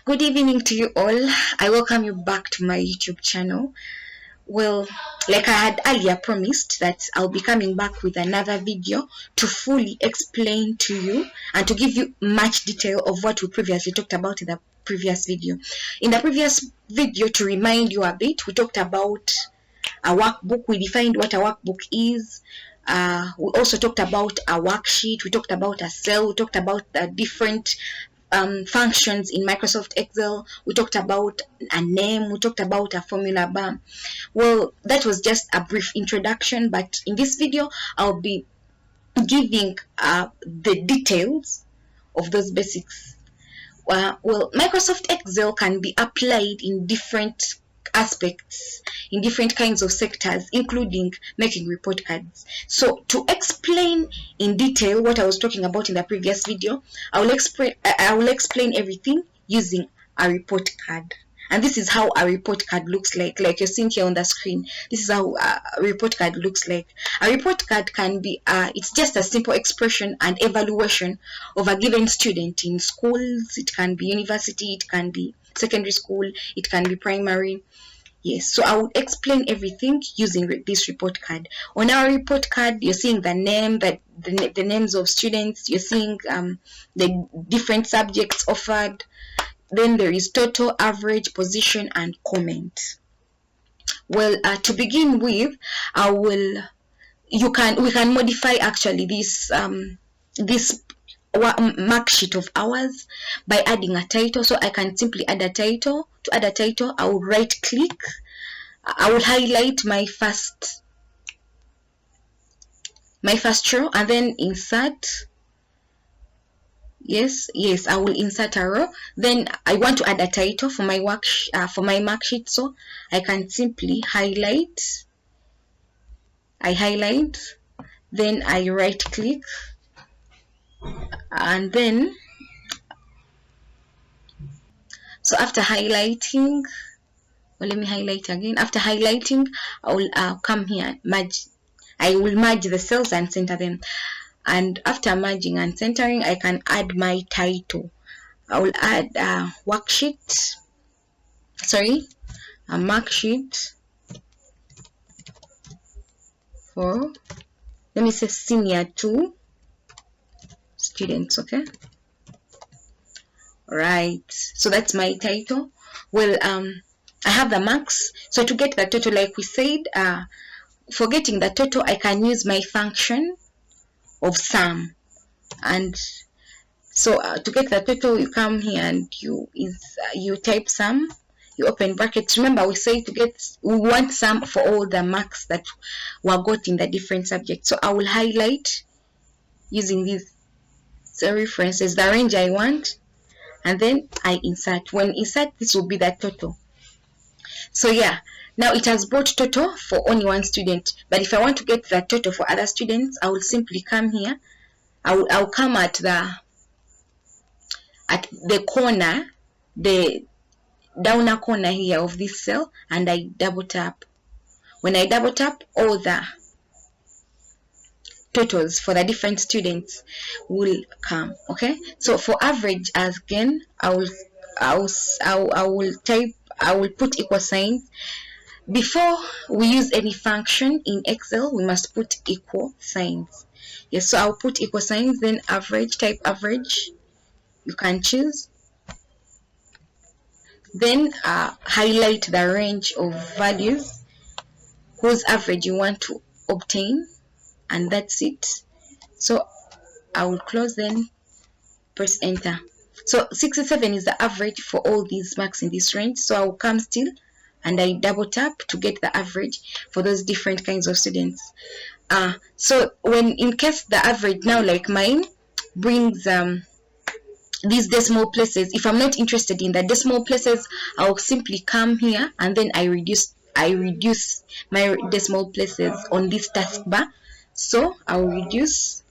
Good evening to you all. I welcome you back to my YouTube channel. Well, like I had earlier promised that I'll be coming back with another video to fully explain to you and to give you much detail of what we previously talked about in the previous video. In the previous video, to remind you a bit, we talked about a workbook. We defined what a workbook is. We also talked about a worksheet. We talked about a cell. We talked about the different functions in Microsoft Excel. We talked about a name. We talked about a formula bar. Well, that was just a brief introduction, but in this video I'll be giving the details of those basics. Well, Microsoft Excel can be applied in different aspects, in different kinds of sectors, including making report cards. So to explain in detail what I was talking about in the previous video, I will explain everything using a report card. And this is how a report card looks like you're seeing here on the screen. This is how a report card looks like. A report card can be, it's just a simple expression and evaluation of a given student in schools. It can be university, it can be secondary school, it can be primary. Yes, so I will explain everything using this report card. On our report card, you're seeing the name, the names of students, you're seeing the different subjects offered. Then there is total, average, position, and comment. Well, to begin with, we can modify actually this mark sheet of ours by adding a title. So I can simply add a title. To add a title, I will right click. I will highlight my first row and then insert. Yes, I will insert a row. Then I want to add a title for my mark sheet, so I can simply highlight. I highlight, then I right click, and then so after highlighting, well, let me highlight again. After highlighting, I will come here, merge. I will merge the cells and center them. And after merging and centering, I can add my title. I will add a worksheet, a mark sheet for, let me say, senior 2 students. Okay, right, so that's my title. Well, I have the marks. So to get the total, like we said, for getting the total, I can use my function of sum. And so to get the total, you come here and you type sum, you open brackets. Remember, we say we want sum for all the marks that were got in the different subjects. So I will highlight using these references the range I want, and then I insert. When insert, this will be the total. So yeah, now it has brought total for only one student, but if I want to get the total for other students, I will simply come here. I'll come at the corner, the downer corner here of this cell, and I double tap. When I double tap, all the totals for the different students will come. Okay, so for average, again, I will put equal signs. Before we use any function in Excel, we must put equal signs. Yes, so I'll put equal signs, then average, type average. You can choose. Then highlight the range of values whose average you want to obtain, and that's it. So I will close, then press enter. So 67 is the average for all these marks in this range. So I will come still and I double tap to get the average for those different kinds of students. So when in case the average now, like mine, brings these decimal places, if I'm not interested in the decimal places, I'll simply come here and then I reduce my decimal places on this taskbar. So I'll reduce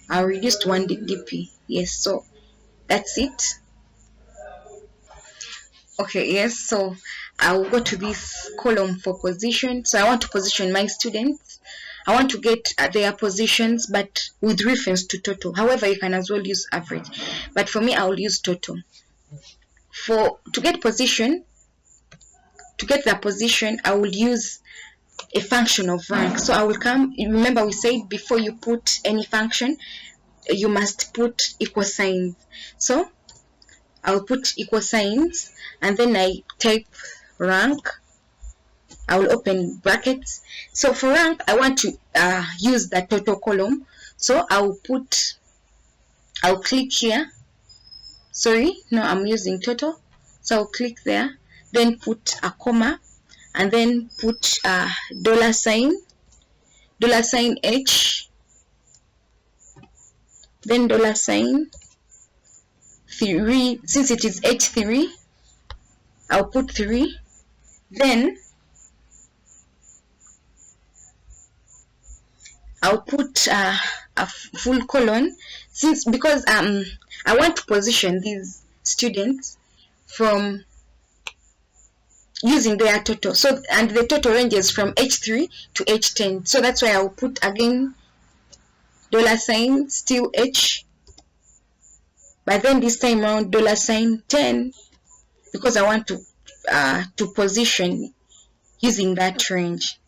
to 1 dp. Yes, so that's it. Okay, yes, so I'll go to this column for position. So I want to position my students. I want to get their positions, but with reference to total. However, you can as well use average, but for me I will use total. To get the position, I will use a function of rank. So I will come, remember we said before you put any function you must put equal signs. So I will put equal signs and then I type rank. I will open brackets. So for rank I want to use the total column, so I'll click here. I'm using total, so I'll click there, then put a comma, and then put $sign $H, then $3. Since it is H3, I'll put 3, then I'll put a full colon, because I want to position these students from using their total. So, and the total ranges from H3 to H10. So that's why I'll put again $, still H, but then this time around $10, because I want to position using that range.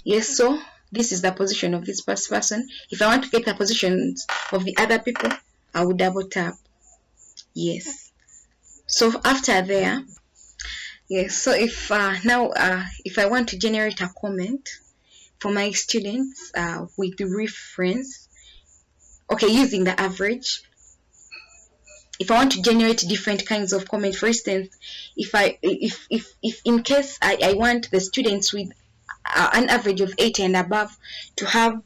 Yes, so this is the position of this person. If I want to get the positions of the other people, I will double tap. Yes. So after there, yes, so if if I want to generate a comment for my students with the reference, okay, using the average, if I want to generate different kinds of comment, for instance, if in case I want the students with an average of 80 and above to have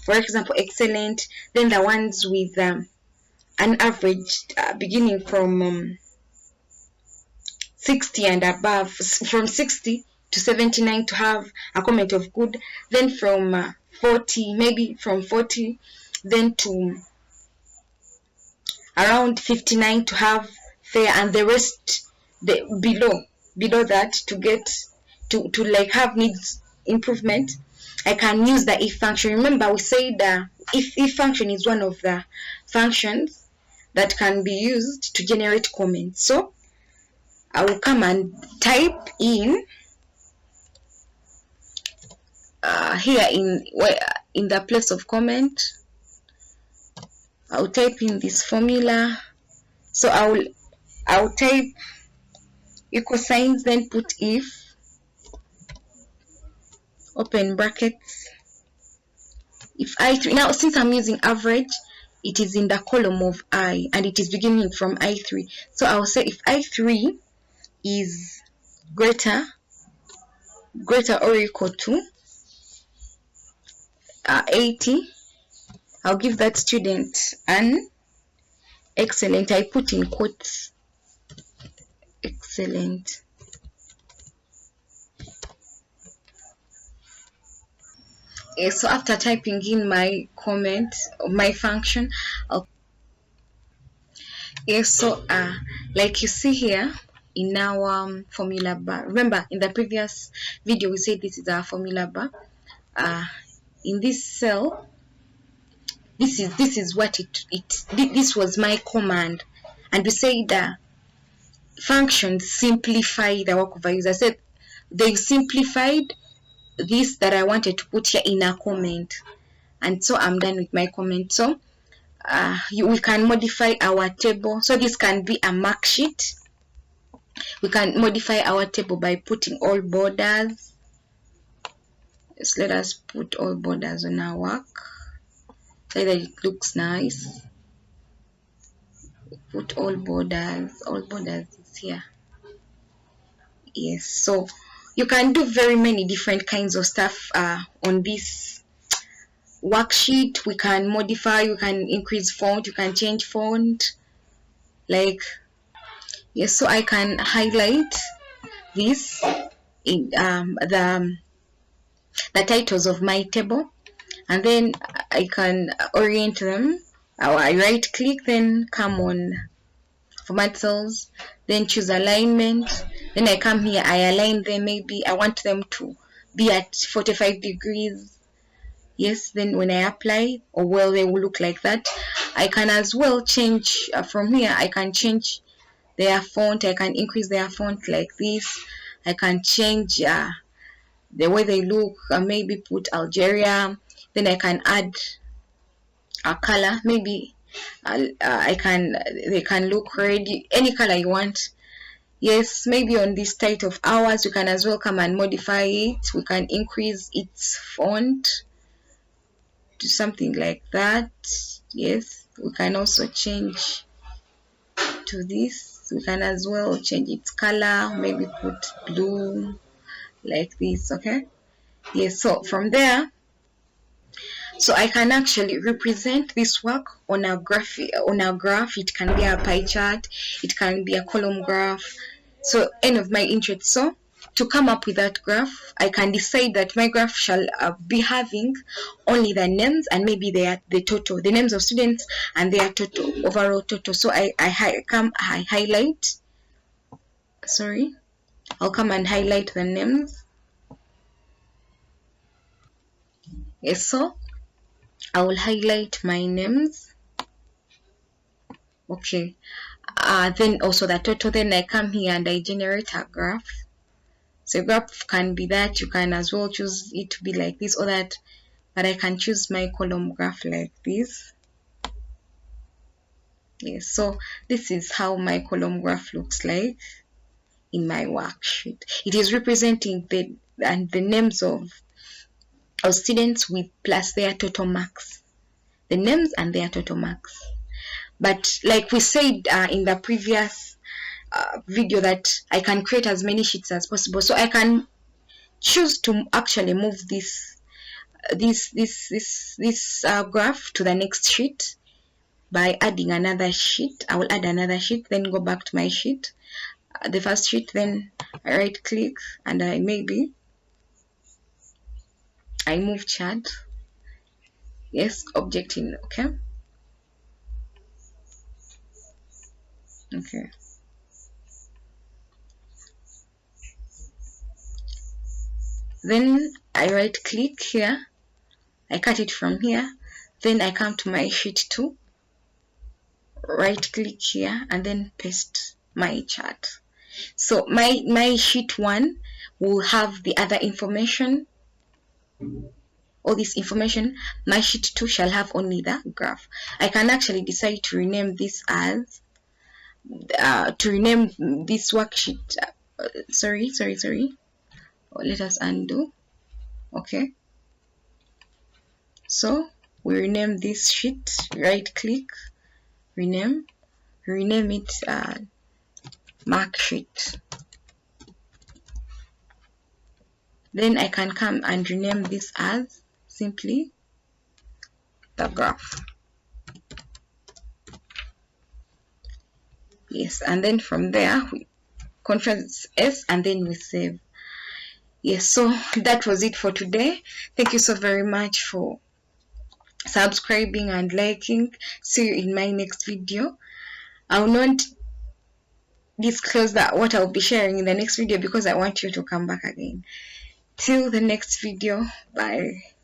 for example excellent, then the ones with an average beginning from 60 and above, from 60 to 79 to have a comment of good, then from 40, maybe from 40 then to around 59 to have fair, and the rest below that to get to like have needs improvement. I can use the if function. Remember we said if function is one of the functions that can be used to generate comments. So I will come and type in here in the place of comment. I'll type in this formula. So I'll type equal signs, then put if, open brackets, if I3. Now since I'm using average, it is in the column of I and it is beginning from I3. So I'll say if I3 is greater or equal to 80, I'll give that student an excellent. I put in quotes excellent. So after typing in my comment of my function, so like you see here in our formula bar, remember in the previous video we said this is our formula bar. In this cell, this is what this was my command, and we say the functions simplify the work of a user. I said they simplified this that I wanted to put here in a comment, and so I'm done with my comment. So we can modify our table. So this can be a mark sheet. We can modify our table by putting all borders. Just let us put all borders on our work so that it looks nice. Put all borders is here. Yes, so you can do very many different kinds of stuff on this worksheet. We can modify, you can increase font, you can change font, like yes. So I can highlight this in the titles of my table, and then I can orient them. I right click, then come on format cells, then choose alignment, then I come here, I align them. Maybe I want them to be at 45 degrees. Yes, then when I apply, or well, they will look like that. I can as well change from here. I can change their font. I can increase their font like this. I can change the way they look, maybe put Algeria. Then I can add a color, maybe they can look red, any color you want. Yes, maybe on this type of hours you can as well come and modify it. We can increase its font to something like that. Yes, we can also change to this. We can as well change its color, maybe put blue like this. Okay, yes, so from there, so I can actually represent this work on a graph. It can be a pie chart, it can be a column graph, so any of my interests. So to come up with that graph, I can decide that my graph shall be having only the names and maybe the total, the names of students and their total, overall total. So I highlight, sorry, I'll come and highlight the names. Yes, so I will highlight my names. Okay, then also the total. Then I come here and I generate a graph. So graph can be that, you can as well choose it to be like this or that, but I can choose my column graph like this. Yes, so this is how my column graph looks like in my worksheet. It is representing the names of students with plus their total marks, the names and their total marks. But like we said in the previous video, that I can create as many sheets as possible, so I can choose to actually move this graph to the next sheet by adding another sheet. I will add another sheet, then go back to my sheet, the first sheet, then I right click and I move chart. Yes, object in. Okay, then I right click here, I cut it from here, then I come to my sheet 2, right click here and then paste my chart. So my sheet 1 will have the other information, all this information. My sheet 2 shall have only the graph. I can actually decide to rename this as to rename this worksheet sorry, let us undo. Okay, so we rename this sheet, right click, rename it mark sheet. Then I can come and rename this as simply the graph. Yes, and then from there we Ctrl S and then we save. Yes, so that was it for today. Thank you so very much for subscribing and liking. See you in my next video. I will not disclose that what I'll be sharing in the next video because I want you to come back again. Till the next video, bye.